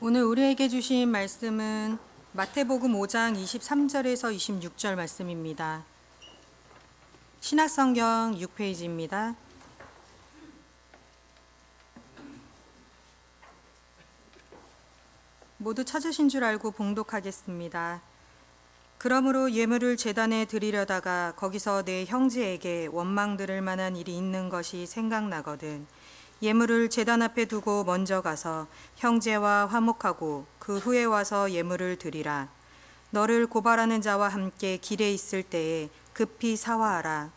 오늘 우리에게 주신 말씀은 마태복음 5장 23절에서 26절 말씀입니다. 신약성경 6페이지입니다. 모두 찾으신 줄 알고 봉독하겠습니다. 그러므로 예물을 제단에 드리려다가 거기서 내 형제에게 원망 들을 만한 일이 있는 것이 생각나거든 예물을 제단 앞에 두고 먼저 가서 형제와 화목하고 그 후에 와서 예물을 드리라. 너를 고발하는 자와 함께 길에 있을 때에 급히 사화하라.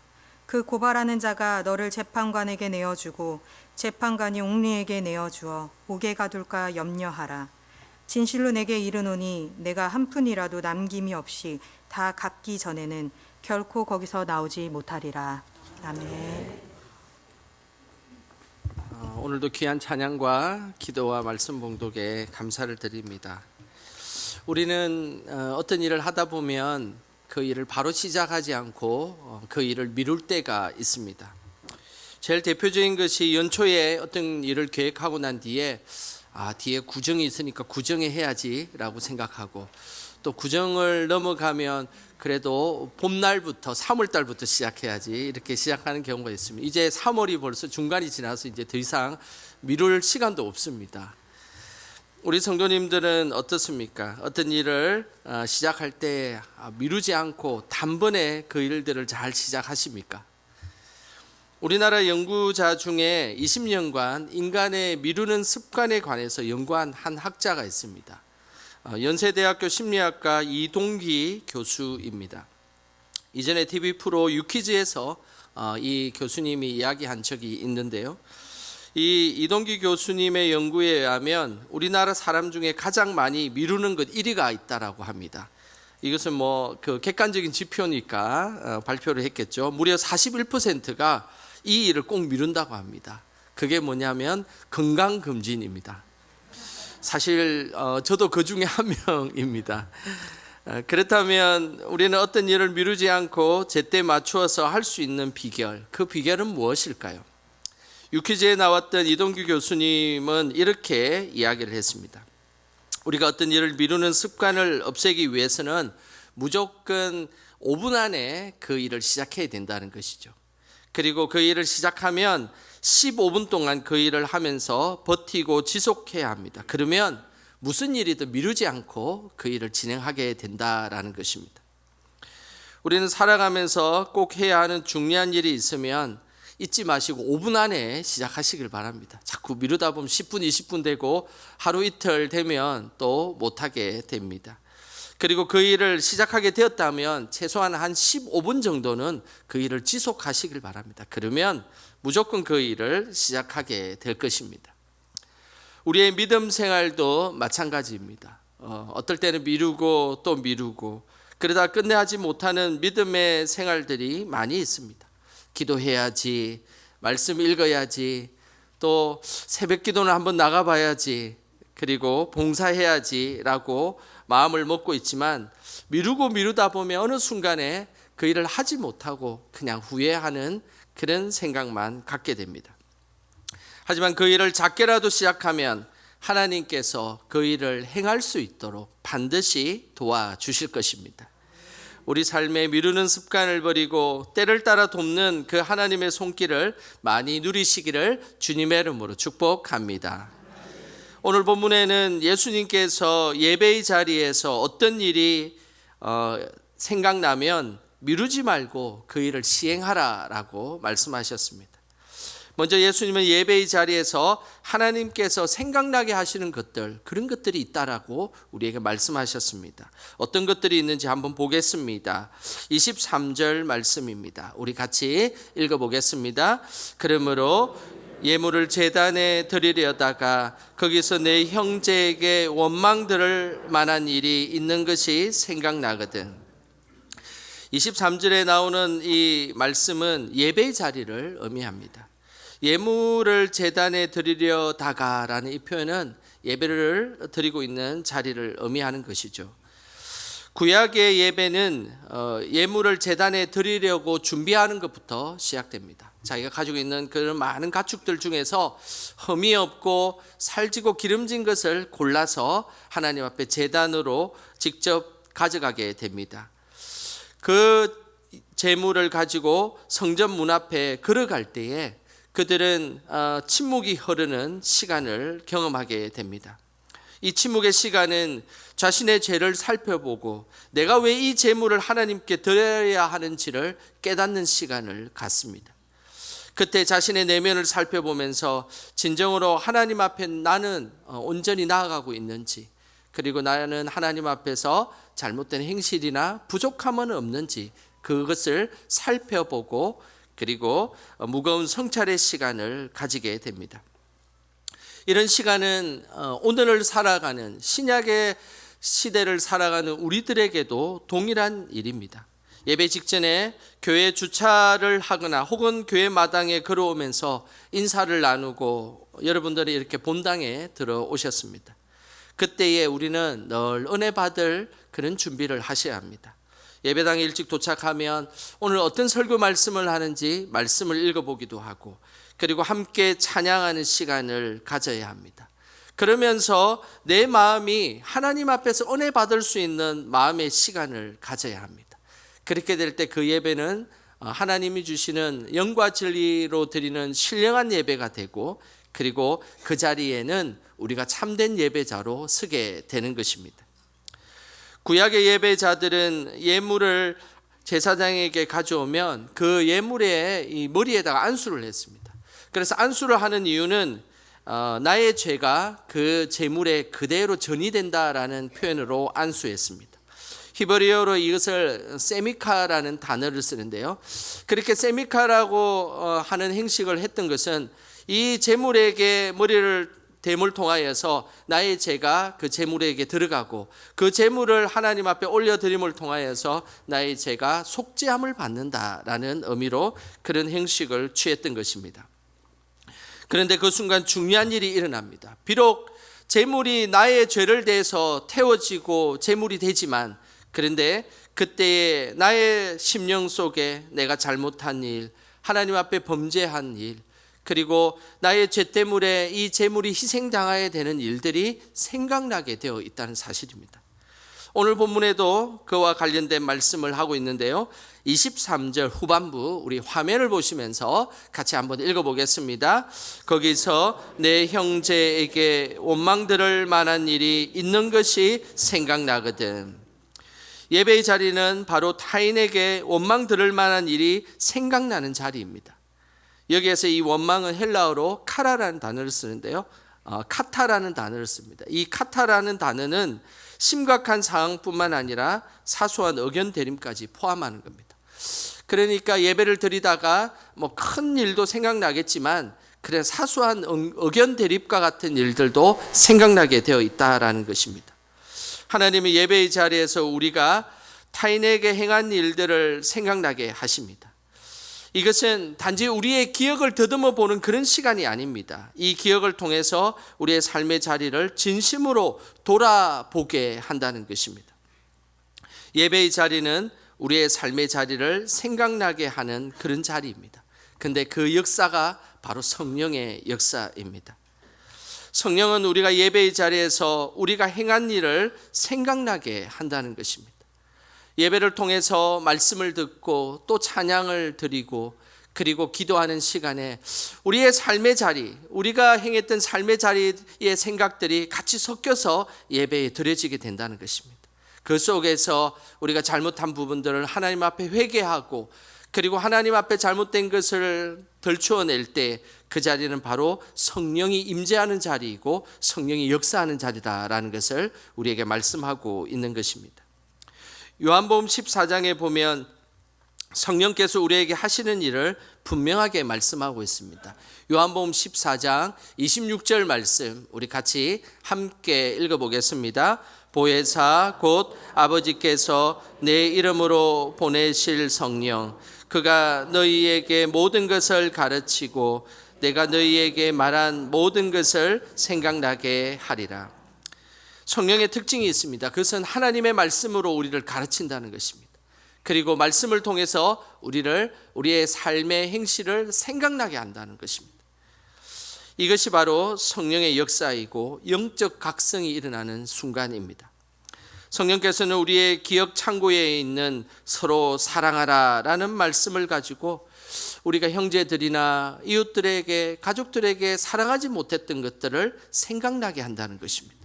그 고발하는 자가 너를 재판관에게 내어주고 재판관이 옥리에게 내어주어 옥에 가둘까 염려하라. 진실로 내게 이르노니 내가 한 푼이라도 남김이 없이 다 갚기 전에는 결코 거기서 나오지 못하리라. 아멘. 오늘도 귀한 찬양과 기도와 말씀 봉독에 감사를 드립니다. 우리는 어떤 일을 하다 보면 그 일을 바로 시작하지 않고 그 일을 미룰 때가 있습니다. 제일 대표적인 것이 연초에 어떤 일을 계획하고 난 뒤에 뒤에 구정이 있으니까 구정에 해야지 라고 생각하고, 또 구정을 넘어가면 그래도 봄날부터 3월달부터 시작해야지 이렇게 시작하는 경우가 있습니다. 이제 3월이 벌써 중간이 지나서 이제 더 이상 미룰 시간도 없습니다. 우리 성도님들은 어떻습니까? 어떤 일을 시작할 때 미루지 않고 단번에 그 일들을 잘 시작하십니까? 우리나라 연구자 중에 20년간 인간의 미루는 습관에 관해서 연구한 한 학자가 있습니다. 연세대학교 심리학과 이동기 교수입니다. 이전에 TV 프로 유퀴즈에서 이 교수님이 이야기한 적이 있는데요. 이 이동기 교수님의 연구에 의하면 우리나라 사람 중에 가장 많이 미루는 것 1위가 있다라고 합니다. 이것은 그 객관적인 지표니까 발표를 했겠죠. 무려 41%가 이 일을 꼭 미룬다고 합니다. 그게 뭐냐면 건강검진입니다. 사실 저도 그 중에 한 명입니다. 그렇다면 우리는 어떤 일을 미루지 않고 제때 맞추어서 할 수 있는 비결, 그 비결은 무엇일까요? 유퀴즈에 나왔던 이동규 교수님은 이렇게 이야기를 했습니다. 우리가 어떤 일을 미루는 습관을 없애기 위해서는 무조건 5분 안에 그 일을 시작해야 된다는 것이죠. 그리고 그 일을 시작하면 15분 동안 그 일을 하면서 버티고 지속해야 합니다. 그러면 무슨 일이든 미루지 않고 그 일을 진행하게 된다라는 것입니다. 우리는 살아가면서 꼭 해야 하는 중요한 일이 있으면 잊지 마시고 5분 안에 시작하시길 바랍니다. 자꾸 미루다 보면 10분, 20분 되고 하루 이틀 되면 또 못하게 됩니다. 그리고 그 일을 시작하게 되었다면 최소한 한 15분 정도는 그 일을 지속하시길 바랍니다. 그러면 무조건 그 일을 시작하게 될 것입니다. 우리의 믿음 생활도 마찬가지입니다. 어떨 때는 미루고 또 미루고 그러다 끝내지 못하는 믿음의 생활들이 많이 있습니다. 기도해야지, 말씀 읽어야지, 또 새벽 기도는 한번 나가봐야지, 그리고 봉사해야지 라고 마음을 먹고 있지만 미루고 미루다 보면 어느 순간에 그 일을 하지 못하고 그냥 후회하는 그런 생각만 갖게 됩니다. 하지만 그 일을 작게라도 시작하면 하나님께서 그 일을 행할 수 있도록 반드시 도와주실 것입니다. 우리 삶에 미루는 습관을 버리고 때를 따라 돕는 그 하나님의 손길을 많이 누리시기를 주님의 이름으로 축복합니다. 오늘 본문에는 예수님께서 예배의 자리에서 어떤 일이 생각나면 미루지 말고 그 일을 시행하라라고 말씀하셨습니다. 먼저 예수님은 예배의 자리에서 하나님께서 생각나게 하시는 것들, 그런 것들이 있다라고 우리에게 말씀하셨습니다. 어떤 것들이 있는지 한번 보겠습니다. 23절 말씀입니다. 우리 같이 읽어보겠습니다. 그러므로 예물을 제단에 드리려다가 거기서 내 형제에게 원망 들을 만한 일이 있는 것이 생각나거든. 23절에 나오는 이 말씀은 예배의 자리를 의미합니다. 예물을 제단에 드리려다가라는 이 표현은 예배를 드리고 있는 자리를 의미하는 것이죠. 구약의 예배는 예물을 제단에 드리려고 준비하는 것부터 시작됩니다. 자기가 가지고 있는 그런 많은 가축들 중에서 흠이 없고 살지고 기름진 것을 골라서 하나님 앞에 제단으로 직접 가져가게 됩니다. 그 제물을 가지고 성전 문 앞에 걸어갈 때에 그들은 침묵이 흐르는 시간을 경험하게 됩니다. 이 침묵의 시간은 자신의 죄를 살펴보고 내가 왜 이 제물을 하나님께 드려야 하는지를 깨닫는 시간을 갖습니다. 그때 자신의 내면을 살펴보면서 진정으로 하나님 앞에 나는 온전히 나아가고 있는지, 그리고 나는 하나님 앞에서 잘못된 행실이나 부족함은 없는지 그것을 살펴보고 그리고 무거운 성찰의 시간을 가지게 됩니다. 이런 시간은 오늘을 살아가는 신약의 시대를 살아가는 우리들에게도 동일한 일입니다. 예배 직전에 교회 주차를 하거나 혹은 교회 마당에 걸어오면서 인사를 나누고 여러분들이 이렇게 본당에 들어오셨습니다. 그때에 우리는 늘 은혜 받을 그런 준비를 하셔야 합니다. 예배당에 일찍 도착하면 오늘 어떤 설교 말씀을 하는지 말씀을 읽어보기도 하고, 그리고 함께 찬양하는 시간을 가져야 합니다. 그러면서 내 마음이 하나님 앞에서 은혜 받을 수 있는 마음의 시간을 가져야 합니다. 그렇게 될 때 그 예배는 하나님이 주시는 영과 진리로 드리는 신령한 예배가 되고, 그리고 그 자리에는 우리가 참된 예배자로 서게 되는 것입니다. 구약의 예배자들은 예물을 제사장에게 가져오면 그 예물의 이 머리에다가 안수를 했습니다. 그래서 안수를 하는 이유는 나의 죄가 그 제물에 그대로 전이된다라는 표현으로 안수했습니다. 히브리어로 이것을 세미카라는 단어를 쓰는데요. 그렇게 세미카라고 하는 행식을 했던 것은 이 제물에게 머리를 됨을 통하여서 나의 죄가 그 제물에게 들어가고 그 제물을 하나님 앞에 올려드림을 통하여서 나의 죄가 속죄함을 받는다라는 의미로 그런 행식을 취했던 것입니다. 그런데 그 순간 중요한 일이 일어납니다. 비록 제물이 나의 죄를 대해서 태워지고 제물이 되지만, 그런데 그때에 나의 심령 속에 내가 잘못한 일, 하나님 앞에 범죄한 일, 그리고 나의 죄 때문에 이 제물이 희생당하게 되는 일들이 생각나게 되어 있다는 사실입니다. 오늘 본문에도 그와 관련된 말씀을 하고 있는데요. 23절 후반부 우리 화면을 보시면서 같이 한번 읽어보겠습니다. 거기서 내 형제에게 원망 들을 만한 일이 있는 것이 생각나거든. 예배의 자리는 바로 타인에게 원망 들을 만한 일이 생각나는 자리입니다. 여기에서 이 원망은 헬라어로 카라라는 단어를 쓰는데요. 카타라는 단어를 씁니다. 이 카타라는 단어는 심각한 상황뿐만 아니라 사소한 의견 대립까지 포함하는 겁니다. 그러니까 예배를 드리다가 뭐 큰 일도 생각나겠지만 그래 사소한 의견 대립과 같은 일들도 생각나게 되어 있다라는 것입니다. 하나님의 예배의 자리에서 우리가 타인에게 행한 일들을 생각나게 하십니다. 이것은 단지 우리의 기억을 더듬어 보는 그런 시간이 아닙니다. 이 기억을 통해서 우리의 삶의 자리를 진심으로 돌아보게 한다는 것입니다. 예배의 자리는 우리의 삶의 자리를 생각나게 하는 그런 자리입니다. 근데 그 역사가 바로 성령의 역사입니다. 성령은 우리가 예배의 자리에서 우리가 행한 일을 생각나게 한다는 것입니다. 예배를 통해서 말씀을 듣고 또 찬양을 드리고 그리고 기도하는 시간에 우리의 삶의 자리, 우리가 행했던 삶의 자리의 생각들이 같이 섞여서 예배에 드려지게 된다는 것입니다. 그 속에서 우리가 잘못한 부분들을 하나님 앞에 회개하고 그리고 하나님 앞에 잘못된 것을 덜추어낼 때 그 자리는 바로 성령이 임재하는 자리이고 성령이 역사하는 자리다라는 것을 우리에게 말씀하고 있는 것입니다. 요한복음 14장에 보면 성령께서 우리에게 하시는 일을 분명하게 말씀하고 있습니다. 요한복음 14장 26절 말씀 우리 같이 함께 읽어보겠습니다. 보혜사 곧 아버지께서 내 이름으로 보내실 성령 그가 너희에게 모든 것을 가르치고 내가 너희에게 말한 모든 것을 생각나게 하리라. 성령의 특징이 있습니다. 그것은 하나님의 말씀으로 우리를 가르친다는 것입니다. 그리고 말씀을 통해서 우리의 삶의 행실을 생각나게 한다는 것입니다. 이것이 바로 성령의 역사이고 영적 각성이 일어나는 순간입니다. 성령께서는 우리의 기억 창고에 있는 서로 사랑하라라는 말씀을 가지고 우리가 형제들이나 이웃들에게, 가족들에게 사랑하지 못했던 것들을 생각나게 한다는 것입니다.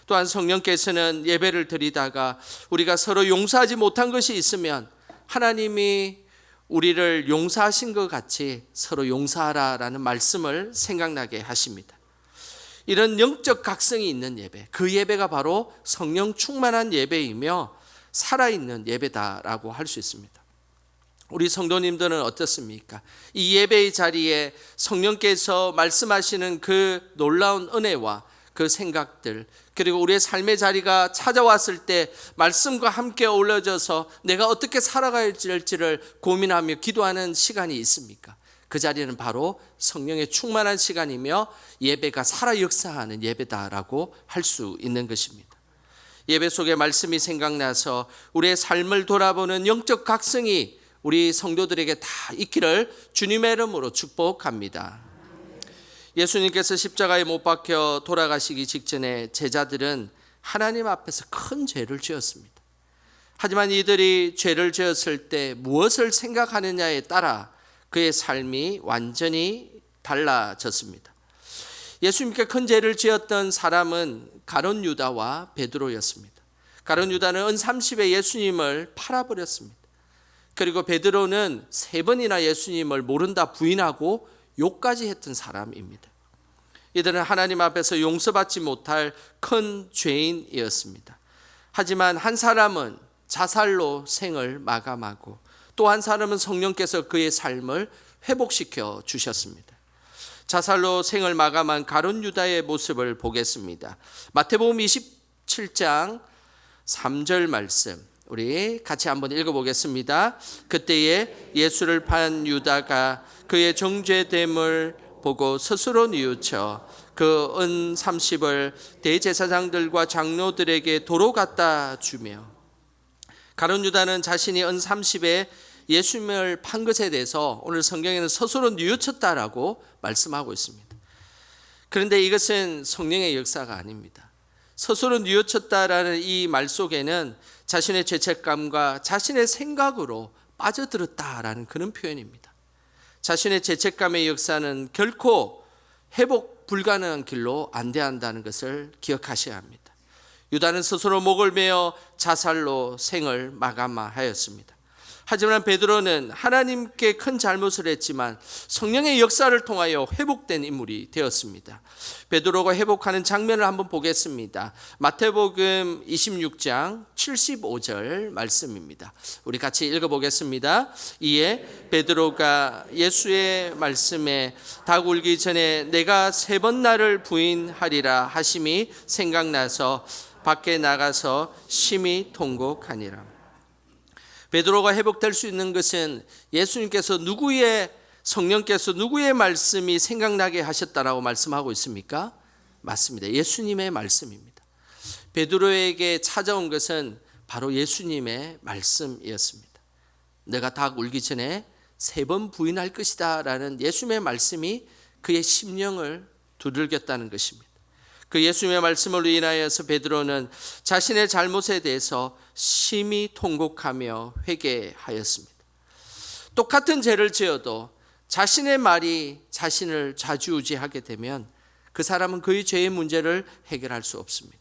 또한 성령께서는 예배를 드리다가 우리가 서로 용서하지 못한 것이 있으면 하나님이 우리를 용서하신 것 같이 서로 용서하라라는 말씀을 생각나게 하십니다. 이런 영적 각성이 있는 예배, 그 예배가 바로 성령 충만한 예배이며 살아있는 예배다라고 할 수 있습니다. 우리 성도님들은 어떻습니까? 이 예배의 자리에 성령께서 말씀하시는 그 놀라운 은혜와 그 생각들, 그리고 우리의 삶의 자리가 찾아왔을 때 말씀과 함께 어우러져서 내가 어떻게 살아가야 할지를 고민하며 기도하는 시간이 있습니까? 그 자리는 바로 성령의 충만한 시간이며 예배가 살아 역사하는 예배다라고 할 수 있는 것입니다. 예배 속에 말씀이 생각나서 우리의 삶을 돌아보는 영적 각성이 우리 성도들에게 다 있기를 주님의 이름으로 축복합니다. 예수님께서 십자가에 못 박혀 돌아가시기 직전에 제자들은 하나님 앞에서 큰 죄를 지었습니다. 하지만 이들이 죄를 지었을 때 무엇을 생각하느냐에 따라 그의 삶이 완전히 달라졌습니다. 예수님께 큰 죄를 지었던 사람은 가룟 유다와 베드로였습니다. 가룟 유다는 은 30에 예수님을 팔아버렸습니다. 그리고 베드로는 3번이나 예수님을 모른다 부인하고 욕까지 했던 사람입니다. 이들은 하나님 앞에서 용서받지 못할 큰 죄인이었습니다. 하지만 한 사람은 자살로 생을 마감하고 또 한 사람은 성령께서 그의 삶을 회복시켜 주셨습니다. 자살로 생을 마감한 가룟 유다의 모습을 보겠습니다. 마태복음 27장 3절 말씀 우리 같이 한번 읽어보겠습니다. 그때에 예수를 판 유다가 그의 정죄됨을 보고 스스로 뉘우쳐 그 은 30을 대제사장들과 장로들에게 도로 갖다 주며, 가룟 유다는 자신이 은 30에 예수님을 판 것에 대해서 오늘 성경에는 스스로 뉘우쳤다라고 말씀하고 있습니다. 그런데 이것은 성령의 역사가 아닙니다. 스스로 뉘우쳤다라는 이 말 속에는 자신의 죄책감과 자신의 생각으로 빠져들었다라는 그런 표현입니다. 자신의 죄책감의 역사는 결코 회복 불가능한 길로 안대한다는 것을 기억하셔야 합니다. 유다는 스스로 목을 베어 자살로 생을 마감하였습니다. 하지만 베드로는 하나님께 큰 잘못을 했지만 성령의 역사를 통하여 회복된 인물이 되었습니다. 베드로가 회복하는 장면을 한번 보겠습니다. 마태복음 26장 75절 말씀입니다. 우리 같이 읽어보겠습니다. 이에 베드로가 예수의 말씀에 닭 울기 전에 내가 3번 나를 부인하리라 하심이 생각나서 밖에 나가서 심히 통곡하니라. 베드로가 회복될 수 있는 것은 예수님께서 성령께서 누구의 말씀이 생각나게 하셨다라고 말씀하고 있습니까? 맞습니다. 예수님의 말씀입니다. 베드로에게 찾아온 것은 바로 예수님의 말씀이었습니다. 내가 닭 울기 전에 3번 부인할 것이다 라는 예수님의 말씀이 그의 심령을 두들겼다는 것입니다. 그 예수님의 말씀으로 인하여서 베드로는 자신의 잘못에 대해서 심히 통곡하며 회개하였습니다. 똑같은 죄를 지어도 자신의 말이 자신을 좌지우지하게 되면 그 사람은 그의 죄의 문제를 해결할 수 없습니다.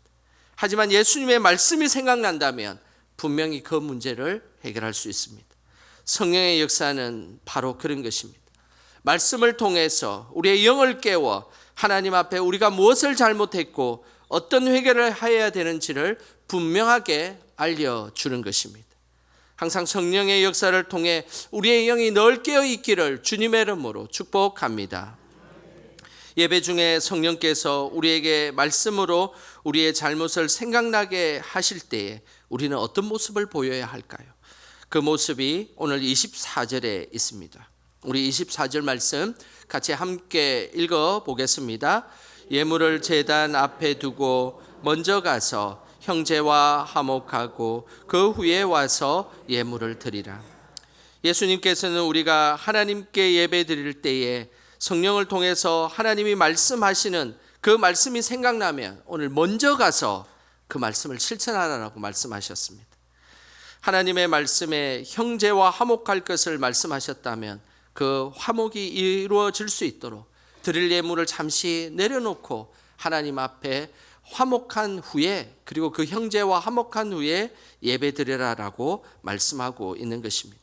하지만 예수님의 말씀이 생각난다면 분명히 그 문제를 해결할 수 있습니다. 성령의 역사는 바로 그런 것입니다. 말씀을 통해서 우리의 영을 깨워 하나님 앞에 우리가 무엇을 잘못했고 어떤 회개를 해야 되는지를 분명하게 알려주는 것입니다. 항상 성령의 역사를 통해 우리의 영이 늘 깨어 있기를 주님의 이름으로 축복합니다. 예배 중에 성령께서 우리에게 말씀으로 우리의 잘못을 생각나게 하실 때에 우리는 어떤 모습을 보여야 할까요? 그 모습이 오늘 24절에 있습니다. 우리 24절 말씀 같이 함께 읽어 보겠습니다. 예물을 제단 앞에 두고 먼저 가서 형제와 화목하고 그 후에 와서 예물을 드리라. 예수님께서는 우리가 하나님께 예배 드릴 때에 성령을 통해서 하나님이 말씀하시는 그 말씀이 생각나면 오늘 먼저 가서 그 말씀을 실천하라고 말씀하셨습니다. 하나님의 말씀에 형제와 화목할 것을 말씀하셨다면 그 화목이 이루어질 수 있도록 드릴 예물을 잠시 내려놓고 하나님 앞에 화목한 후에, 그리고 그 형제와 화목한 후에 예배 드리라라고 말씀하고 있는 것입니다.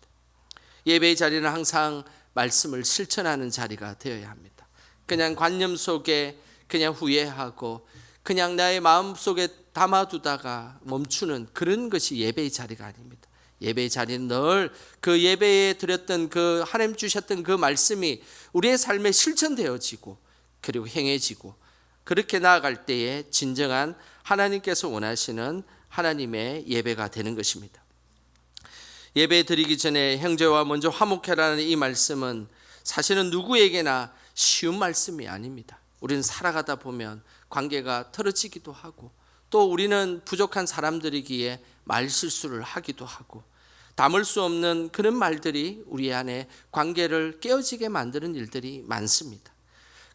예배의 자리는 항상 말씀을 실천하는 자리가 되어야 합니다. 그냥 관념 속에 그냥 후회하고 그냥 나의 마음속에 담아두다가 멈추는 그런 것이 예배의 자리가 아닙니다. 예배의 자리는 늘 그 예배에 드렸던 그 하나님 주셨던 그 말씀이 우리의 삶에 실천되어지고 그리고 행해지고, 그렇게 나아갈 때에 진정한 하나님께서 원하시는 하나님의 예배가 되는 것입니다. 예배 드리기 전에 형제와 먼저 화목해라는 이 말씀은 사실은 누구에게나 쉬운 말씀이 아닙니다. 우리는 살아가다 보면 관계가 틀어지기도 하고, 또 우리는 부족한 사람들이기에 말 실수를 하기도 하고, 담을 수 없는 그런 말들이 우리 안에 관계를 깨어지게 만드는 일들이 많습니다.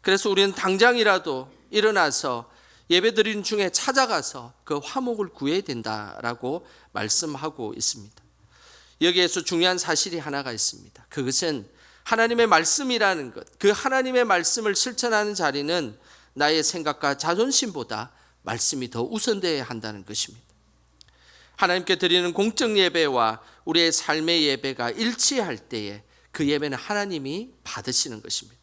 그래서 우리는 당장이라도 일어나서 예배드리는 중에 찾아가서 그 화목을 구해야 된다라고 말씀하고 있습니다. 여기에서 중요한 사실이 하나가 있습니다. 그것은 하나님의 말씀이라는 것, 그 하나님의 말씀을 실천하는 자리는 나의 생각과 자존심보다 말씀이 더 우선되어야 한다는 것입니다. 하나님께 드리는 공적 예배와 우리의 삶의 예배가 일치할 때에 그 예배는 하나님이 받으시는 것입니다.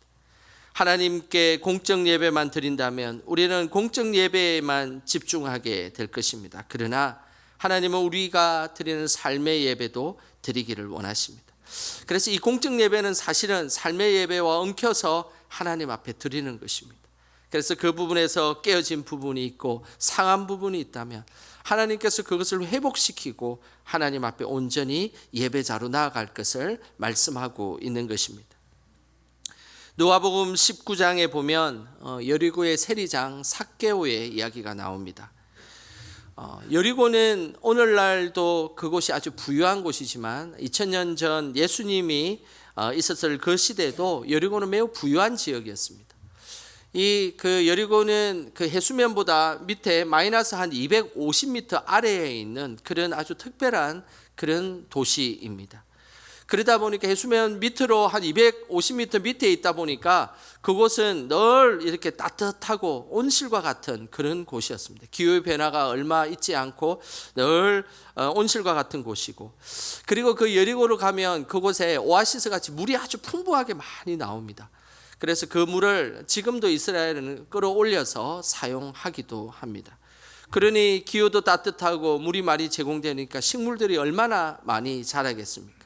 하나님께 공적 예배만 드린다면 우리는 공적 예배에만 집중하게 될 것입니다. 그러나 하나님은 우리가 드리는 삶의 예배도 드리기를 원하십니다. 그래서 이 공적 예배는 사실은 삶의 예배와 엉켜서 하나님 앞에 드리는 것입니다. 그래서 그 부분에서 깨어진 부분이 있고 상한 부분이 있다면 하나님께서 그것을 회복시키고 하나님 앞에 온전히 예배자로 나아갈 것을 말씀하고 있는 것입니다. 누가복음 19장에 보면 여리고의 세리장 삭개오의 이야기가 나옵니다. 여리고는 오늘날도 그곳이 아주 부유한 곳이지만 2000년 전 예수님이 있었을 그 시대도 여리고는 매우 부유한 지역이었습니다. 그 여리고는 그 해수면보다 밑에 마이너스 한 250m 아래에 있는 그런 아주 특별한 그런 도시입니다. 그러다 보니까 해수면 밑으로 한 250m 밑에 있다 보니까 그곳은 늘 이렇게 따뜻하고 온실과 같은 그런 곳이었습니다. 기후의 변화가 얼마 있지 않고 늘 온실과 같은 곳이고, 그리고 그 여리고로 가면 그곳에 오아시스 같이 물이 아주 풍부하게 많이 나옵니다. 그래서 그 물을 지금도 이스라엘은 끌어올려서 사용하기도 합니다. 그러니 기후도 따뜻하고 물이 많이 제공되니까 식물들이 얼마나 많이 자라겠습니까?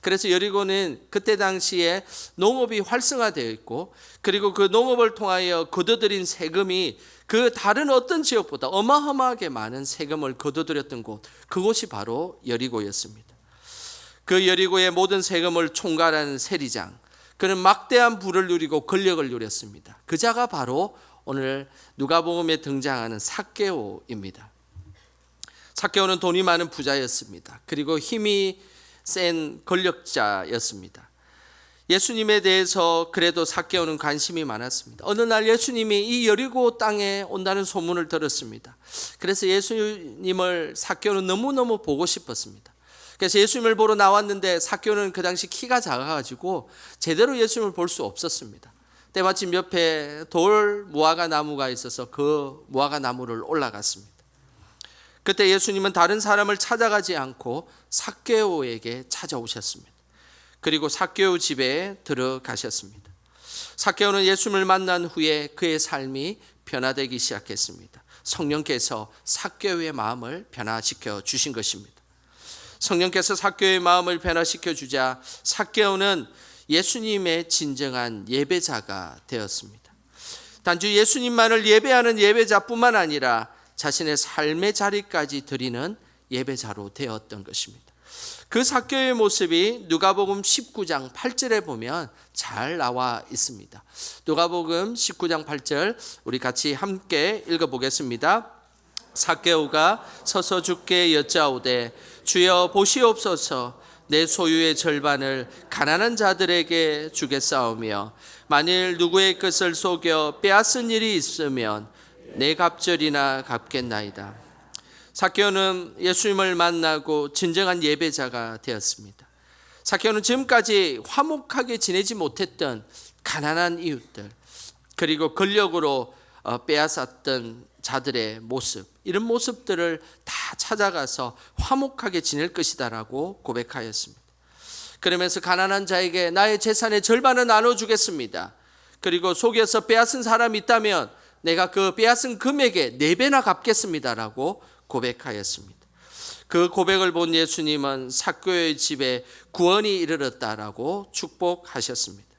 그래서 여리고는 그때 당시에 농업이 활성화되어 있고, 그리고 그 농업을 통하여 거둬들인 세금이 그 다른 어떤 지역보다 어마어마하게 많은 세금을 거둬들였던 곳, 그곳이 바로 여리고였습니다. 그 여리고의 모든 세금을 총괄하는 세리장, 그는 막대한 부를 누리고 권력을 누렸습니다. 그 자가 바로 오늘 누가복음에 등장하는 삭개오입니다. 삭개오는 돈이 많은 부자였습니다. 그리고 힘이 센 권력자였습니다. 예수님에 대해서 그래도 삭개오는 관심이 많았습니다. 어느 날 예수님이 이 여리고 땅에 온다는 소문을 들었습니다. 그래서 예수님을 삭개오는 너무너무 보고 싶었습니다. 그래서 예수님을 보러 나왔는데 삭개오는 그 당시 키가 작아가지고 제대로 예수님을 볼 수 없었습니다. 때마침 옆에 돌 무화과 나무가 있어서 그 무화과 나무를 올라갔습니다. 그때 예수님은 다른 사람을 찾아가지 않고 삭개오에게 찾아오셨습니다. 그리고 삭개오 집에 들어가셨습니다. 삭개오는 예수님을 만난 후에 그의 삶이 변화되기 시작했습니다. 성령께서 삭개오의 마음을 변화시켜 주신 것입니다. 성령께서 삭개오의 마음을 변화시켜 주자 삭개오는 예수님의 진정한 예배자가 되었습니다. 단지 예수님만을 예배하는 예배자뿐만 아니라 자신의 삶의 자리까지 드리는 예배자로 되었던 것입니다. 그 삭개오의 모습이 누가복음 19장 8절에 보면 잘 나와 있습니다. 누가복음 19장 8절 우리 같이 함께 읽어보겠습니다. 삭개오가 서서 주께 여짜오되 주여 보시옵소서 내 소유의 절반을 가난한 자들에게 주겠사오며 만일 누구의 것을 속여 빼앗은 일이 있으면 내 갑절이나 갚겠나이다. 삭개오는 예수님을 만나고 진정한 예배자가 되었습니다. 삭개오는 지금까지 화목하게 지내지 못했던 가난한 이웃들, 그리고 권력으로 빼앗았던 자들의 모습, 이런 모습들을 다 찾아가서 화목하게 지낼 것이다라고 고백하였습니다. 그러면서 가난한 자에게 나의 재산의 절반을 나눠주겠습니다. 그리고 속여서 빼앗은 사람이 있다면 내가 그 빼앗은 금액의 4배나 갚겠습니다라고 고백하였습니다. 그 고백을 본 예수님은 삭개오의 집에 구원이 이르렀다라고 축복하셨습니다.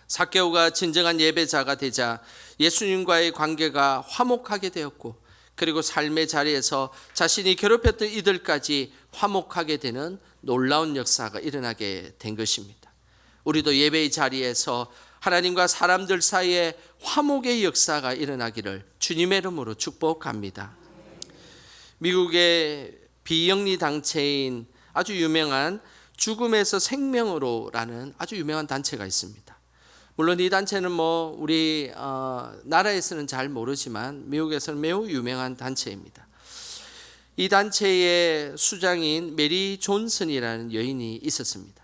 삭개오가 진정한 예배자가 되자 예수님과의 관계가 화목하게 되었고, 그리고 삶의 자리에서 자신이 괴롭혔던 이들까지 화목하게 되는 놀라운 역사가 일어나게 된 것입니다. 우리도 예배의 자리에서 하나님과 사람들 사이에 화목의 역사가 일어나기를 주님의 이름으로 축복합니다. 미국의 비영리 단체인 아주 유명한 죽음에서 생명으로라는 아주 유명한 단체가 있습니다. 물론 이 단체는 우리 나라에서는 잘 모르지만 미국에서는 매우 유명한 단체입니다. 이 단체의 수장인 메리 존슨이라는 여인이 있었습니다.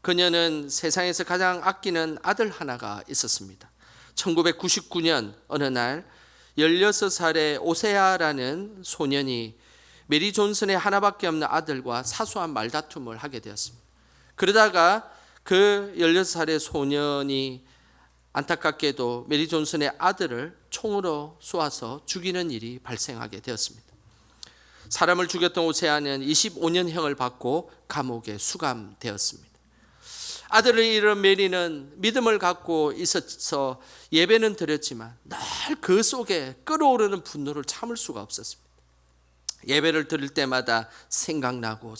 그녀는 세상에서 가장 아끼는 아들 하나가 있었습니다. 1999년 어느 날 16살의 오세아라는 소년이 메리 존슨의 하나밖에 없는 아들과 사소한 말다툼을 하게 되었습니다. 그러다가 그 16살의 소년이 안타깝게도 메리 존슨의 아들을 총으로 쏘아서 죽이는 일이 발생하게 되었습니다. 사람을 죽였던 오세아는 25년형을 받고 감옥에 수감되었습니다. 아들을 잃은 메리는 믿음을 갖고 있어서 예배는 드렸지만 늘 그 속에 끓어오르는 분노를 참을 수가 없었습니다. 예배를 드릴 때마다 생각나고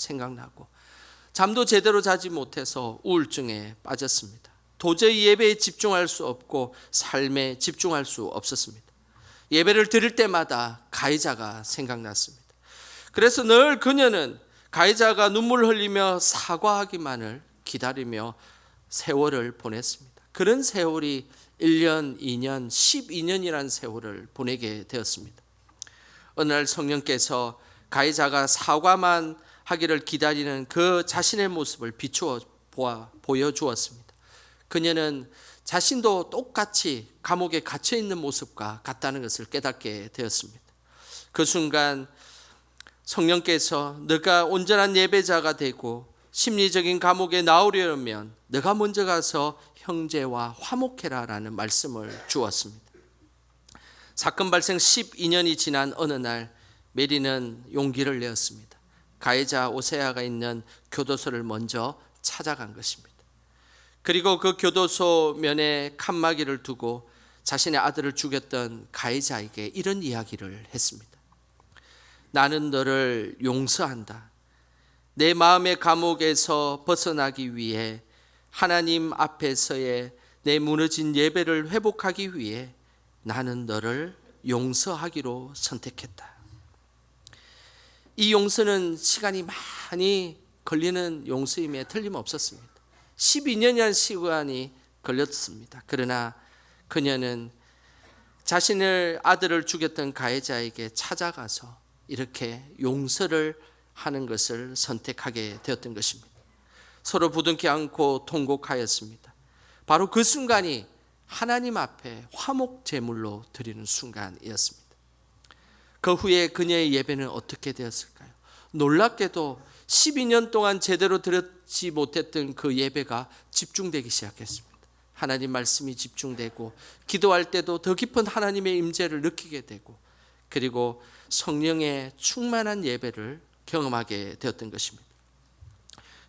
잠도 제대로 자지 못해서 우울증에 빠졌습니다. 도저히 예배에 집중할 수 없고 삶에 집중할 수 없었습니다. 예배를 드릴 때마다 가해자가 생각났습니다. 그래서 늘 그녀는 가해자가 눈물을 흘리며 사과하기만을 기다리며 세월을 보냈습니다. 그런 세월이 1년, 2년, 12년이라는 세월을 보내게 되었습니다. 어느 날 성령께서 가해자가 사과만 하기를 기다리는 그 자신의 모습을 비추어 보여주었습니다. 그녀는 자신도 똑같이 감옥에 갇혀 있는 모습과 같다는 것을 깨닫게 되었습니다. 그 순간 성령께서 너가 온전한 예배자가 되고 심리적인 감옥에 나오려면 너가 먼저 가서 형제와 화목해라라는 말씀을 주었습니다. 사건 발생 12년이 지난 어느 날 메리는 용기를 내었습니다. 가해자 오세아가 있는 교도소를 먼저 찾아간 것입니다. 그리고 그 교도소 면에 칸막이를 두고 자신의 아들을 죽였던 가해자에게 이런 이야기를 했습니다. 나는 너를 용서한다. 내 마음의 감옥에서 벗어나기 위해 하나님 앞에서의 내 무너진 예배를 회복하기 위해 나는 너를 용서하기로 선택했다. 이 용서는 시간이 많이 걸리는 용서임에 틀림없었습니다. 12년이라는 시간이 걸렸습니다. 그러나 그녀는 자신의 아들을 죽였던 가해자에게 찾아가서 이렇게 용서를 하는 것을 선택하게 되었던 것입니다. 서로 부둥켜 안고 통곡하였습니다. 바로 그 순간이 하나님 앞에 화목 제물로 드리는 순간이었습니다. 그 후에 그녀의 예배는 어떻게 되었을까요? 놀랍게도 12년 동안 제대로 드렸지 못했던 그 예배가 집중되기 시작했습니다. 하나님 말씀이 집중되고 기도할 때도 더 깊은 하나님의 임재를 느끼게 되고, 그리고 성령의 충만한 예배를 경험하게 되었던 것입니다.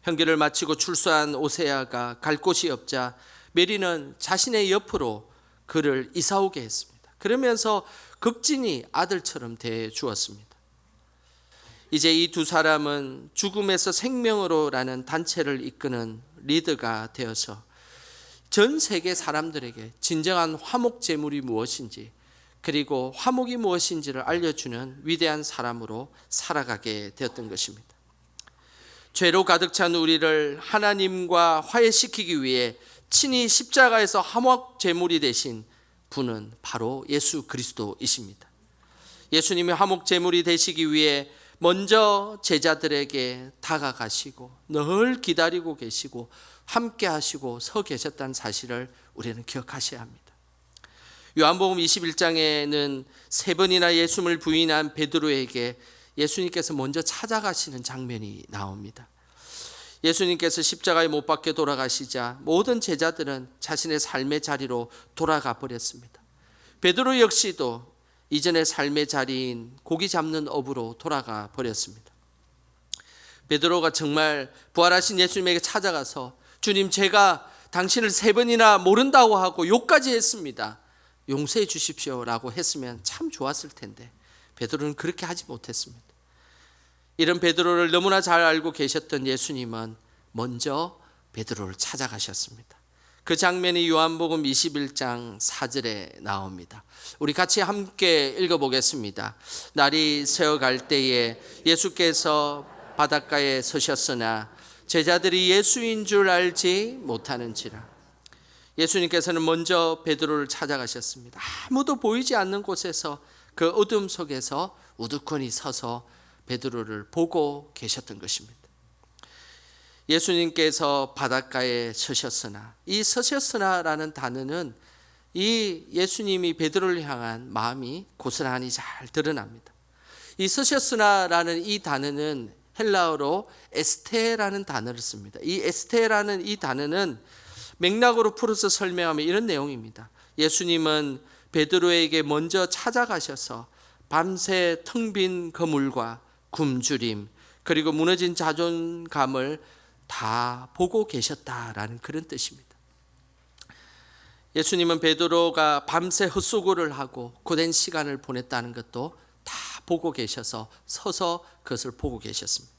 형기를 마치고 출소한 오세아가 갈 곳이 없자 메리는 자신의 옆으로 그를 이사오게 했습니다. 그러면서 극진히 아들처럼 대해 주었습니다. 이제 이 두 사람은 죽음에서 생명으로라는 단체를 이끄는 리더가 되어서 전 세계 사람들에게 진정한 화목 제물이 무엇인지, 그리고 화목이 무엇인지를 알려주는 위대한 사람으로 살아가게 되었던 것입니다. 죄로 가득 찬 우리를 하나님과 화해시키기 위해 친히 십자가에서 화목 제물이 되신 분은 바로 예수 그리스도이십니다. 예수님이 화목 제물이 되시기 위해 먼저 제자들에게 다가가시고 늘 기다리고 계시고 함께 하시고 서 계셨다는 사실을 우리는 기억하셔야 합니다. 요한복음 21장에는 세 번이나 예수님을 부인한 베드로에게 예수님께서 먼저 찾아가시는 장면이 나옵니다. 예수님께서 십자가에 못 박혀 돌아가시자 모든 제자들은 자신의 삶의 자리로 돌아가 버렸습니다. 베드로 역시도 이전의 삶의 자리인 고기 잡는 업으로 돌아가 버렸습니다. 베드로가 정말 부활하신 예수님에게 찾아가서 주님, 제가 당신을 세 번이나 모른다고 하고 욕까지 했습니다. 용서해 주십시오 라고 했으면 참 좋았을 텐데 베드로는 그렇게 하지 못했습니다. 이런 베드로를 너무나 잘 알고 계셨던 예수님은 먼저 베드로를 찾아가셨습니다. 그 장면이 요한복음 21장 4절에 나옵니다. 우리 같이 함께 읽어보겠습니다. 날이 새어갈 때에 예수께서 바닷가에 서셨으나 제자들이 예수인 줄 알지 못하는지라. 예수님께서는 먼저 베드로를 찾아가셨습니다. 아무도 보이지 않는 곳에서 그 어둠 속에서 우두커니 서서 베드로를 보고 계셨던 것입니다. 예수님께서 바닷가에 서셨으나, 이 서셨으나라는 단어는 이 예수님이 베드로를 향한 마음이 고스란히 잘 드러납니다. 이 서셨으나라는 이 단어는 헬라어로 에스테라는 단어를 씁니다. 이 에스테라는 이 단어는 맥락으로 풀어서 설명하면 이런 내용입니다. 예수님은 베드로에게 먼저 찾아가셔서 밤새 텅 빈 거물과 굶주림 그리고 무너진 자존감을 다 보고 계셨다라는 그런 뜻입니다. 예수님은 베드로가 밤새 헛수고를 하고 고된 시간을 보냈다는 것도 다 보고 계셔서 서서 그것을 보고 계셨습니다.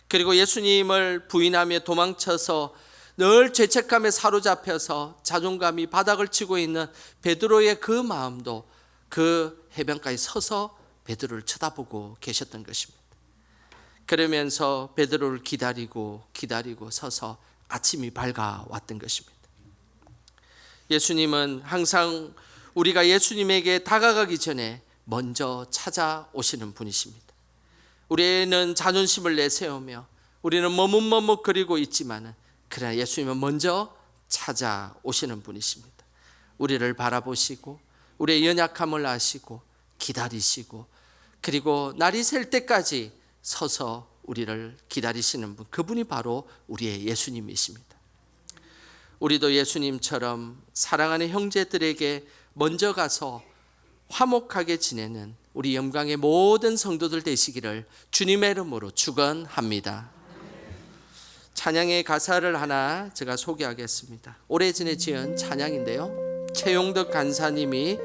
그리고 예수님을 부인하며 도망쳐서 늘 죄책감에 사로잡혀서 자존감이 바닥을 치고 있는 베드로의 그 마음도 그 해변가에 서서 베드로를 쳐다보고 계셨던 것입니다. 그러면서 베드로를 기다리고 서서 아침이 밝아왔던 것입니다. 예수님은 항상 우리가 예수님에게 다가가기 전에 먼저 찾아오시는 분이십니다. 우리는 자존심을 내세우며 우리는 머뭇머뭇거리고 있지만은 그러나 예수님은 먼저 찾아오시는 분이십니다. 우리를 바라보시고 우리의 연약함을 아시고 기다리시고 그리고 날이 셀 때까지 서서 우리를 기다리시는 분, 그분이 바로 우리의 예수님이십니다. 우리도 예수님처럼 사랑하는 형제들에게 먼저 가서 화목하게 지내는 우리 영광의 모든 성도들 되시기를 주님의 이름으로 축원합니다. 찬양의 가사를 하나 제가 소개하겠습니다. 오래전에 지은 찬양인데요, 최용덕 간사님이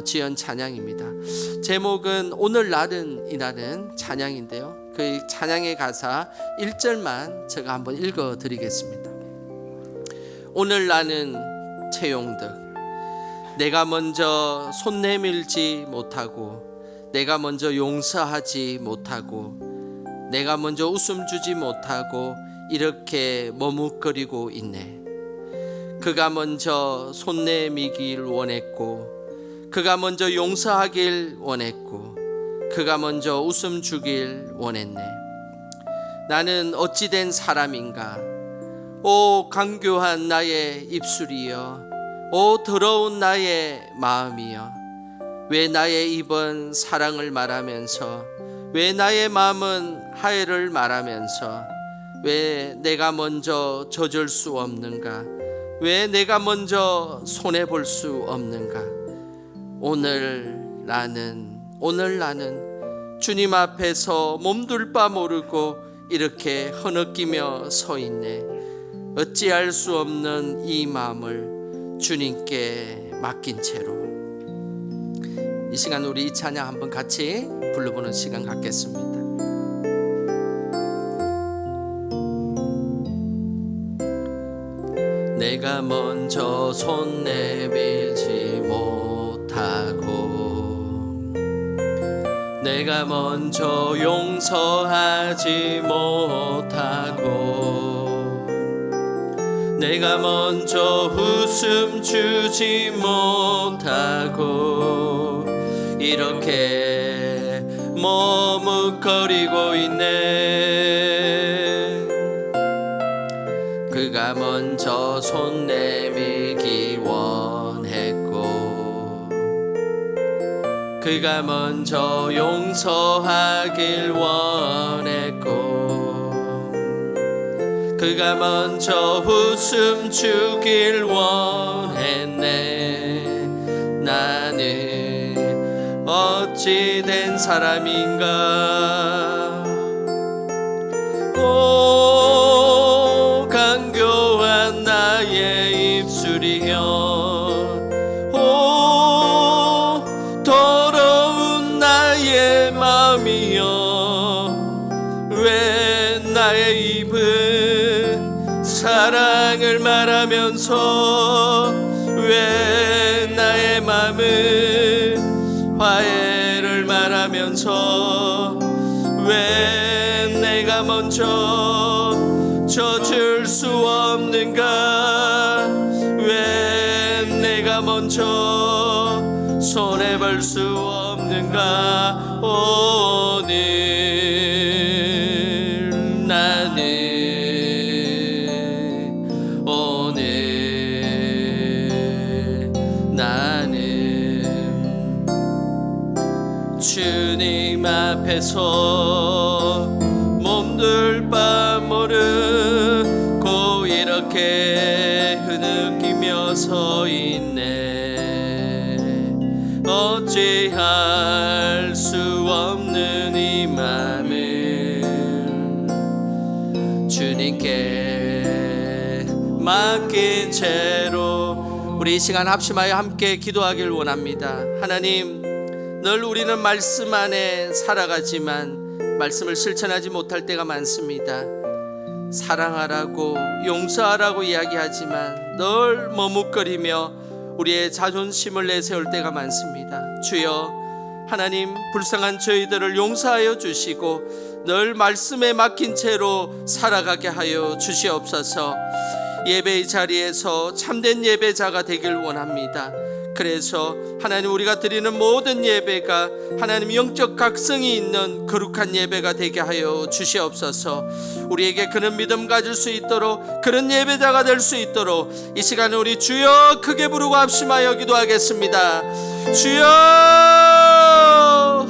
지은 찬양입니다. 제목은 오늘날은 이라는 찬양인데요, 그 찬양의 가사 1절만 제가 한번 읽어드리겠습니다. 오늘날은 최용덕, 내가 먼저 손 내밀지 못하고 내가 먼저 용서하지 못하고 내가 먼저 웃음 주지 못하고 이렇게 머뭇거리고 있네. 그가 먼저 손 내미길 원했고 그가 먼저 용서하길 원했고 그가 먼저 웃음 주길 원했네. 나는 어찌 된 사람인가. 오 강교한 나의 입술이여, 오 더러운 나의 마음이여, 왜 나의 입은 사랑을 말하면서 왜 나의 마음은 화해를 말하면서 왜 내가 먼저 젖을 수 없는가, 왜 내가 먼저 손해볼 수 없는가. 오늘 나는 주님 앞에서 몸둘 바 모르고 이렇게 흐느끼며 서 있네. 어찌할 수 없는 이 마음을 주님께 맡긴 채로 이 시간 우리 이 찬양 한번 같이 불러보는 시간 갖겠습니다. 내가 먼저 손 내밀지 못하고 내가 먼저 용서하지 못하고 내가 먼저 웃음 주지 못하고 이렇게 머뭇거리고 있네. 그가 먼저 손 내밀기 원했고 그가 먼저 용서하길 원했고 그가 먼저 웃음 주길 원했네. 나는 어찌 된 사람인가. 오 간교한 나의 입술이여 오 더러운 나의 마음이여 왜 나의 입은 사랑을 말하면서 왜 나의 마음은 화해를 말하면서 왜 내가 먼저 져줄 수 없는가. 왜 내가 먼저 손해볼 수 없는가. 오늘 나는 주님 앞에서 몸둘 바 모르고 이렇게 흐느끼며 서 있네. 어찌할 수 없는 이 맘을 주님께 맡긴 채로 우리 이 시간 합심하여 함께 기도하길 원합니다. 하나님, 늘 우리는 말씀 안에 살아가지만 말씀을 실천하지 못할 때가 많습니다. 사랑하라고 용서하라고 이야기하지만 늘 머뭇거리며 우리의 자존심을 내세울 때가 많습니다. 주여, 하나님, 불쌍한 저희들을 용서하여 주시고 늘 말씀에 막힌 채로 살아가게 하여 주시옵소서. 예배의 자리에서 참된 예배자가 되길 원합니다. 그래서 하나님, 우리가 드리는 모든 예배가 하나님 영적 각성이 있는 거룩한 예배가 되게 하여 주시옵소서. 우리에게 그런 믿음 가질 수 있도록, 그런 예배자가 될 수 있도록 이 시간에 우리 주여 크게 부르고 합심하여 기도하겠습니다. 주여,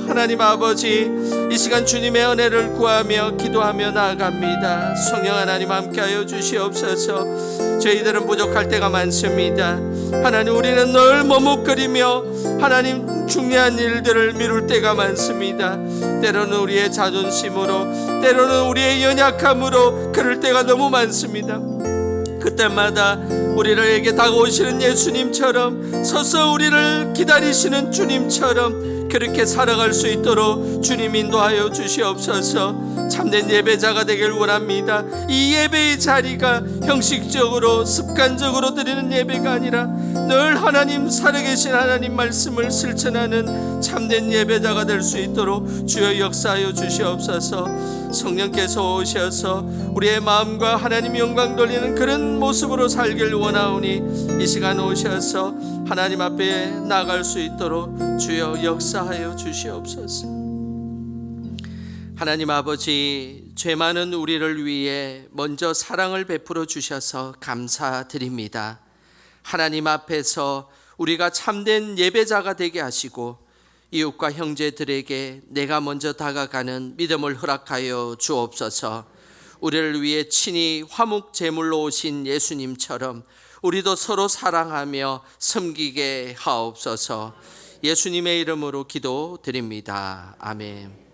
하나님 아버지, 이 시간 주님의 은혜를 구하며 기도하며 나아갑니다. 성령 하나님 함께하여 주시옵소서. 저희들은 부족할 때가 많습니다. 하나님, 우리는 늘 머뭇거리며 하나님 중요한 일들을 미룰 때가 많습니다. 때로는 우리의 자존심으로, 때로는 우리의 연약함으로 그럴 때가 너무 많습니다. 그때마다 우리에게 다가오시는 예수님처럼, 서서 우리를 기다리시는 주님처럼 그렇게 살아갈 수 있도록 주님 인도하여 주시옵소서. 참된 예배자가 되길 원합니다. 이 예배의 자리가 형식적으로 습관적으로 드리는 예배가 아니라 늘 하나님, 살아계신 하나님 말씀을 실천하는 참된 예배자가 될 수 있도록 주여 역사하여 주시옵소서. 성령께서 오셔서 우리의 마음과 하나님 영광 돌리는 그런 모습으로 살길 원하오니 이 시간 오셔서 하나님 앞에 나갈 수 있도록 주여 역사하여 주시옵소서. 하나님 아버지, 죄 많은 우리를 위해 먼저 사랑을 베풀어 주셔서 감사드립니다. 하나님 앞에서 우리가 참된 예배자가 되게 하시고 이웃과 형제들에게 내가 먼저 다가가는 믿음을 허락하여 주옵소서. 우리를 위해 친히 화목 제물로 오신 예수님처럼 우리도 서로 사랑하며 섬기게 하옵소서. 예수님의 이름으로 기도드립니다. 아멘.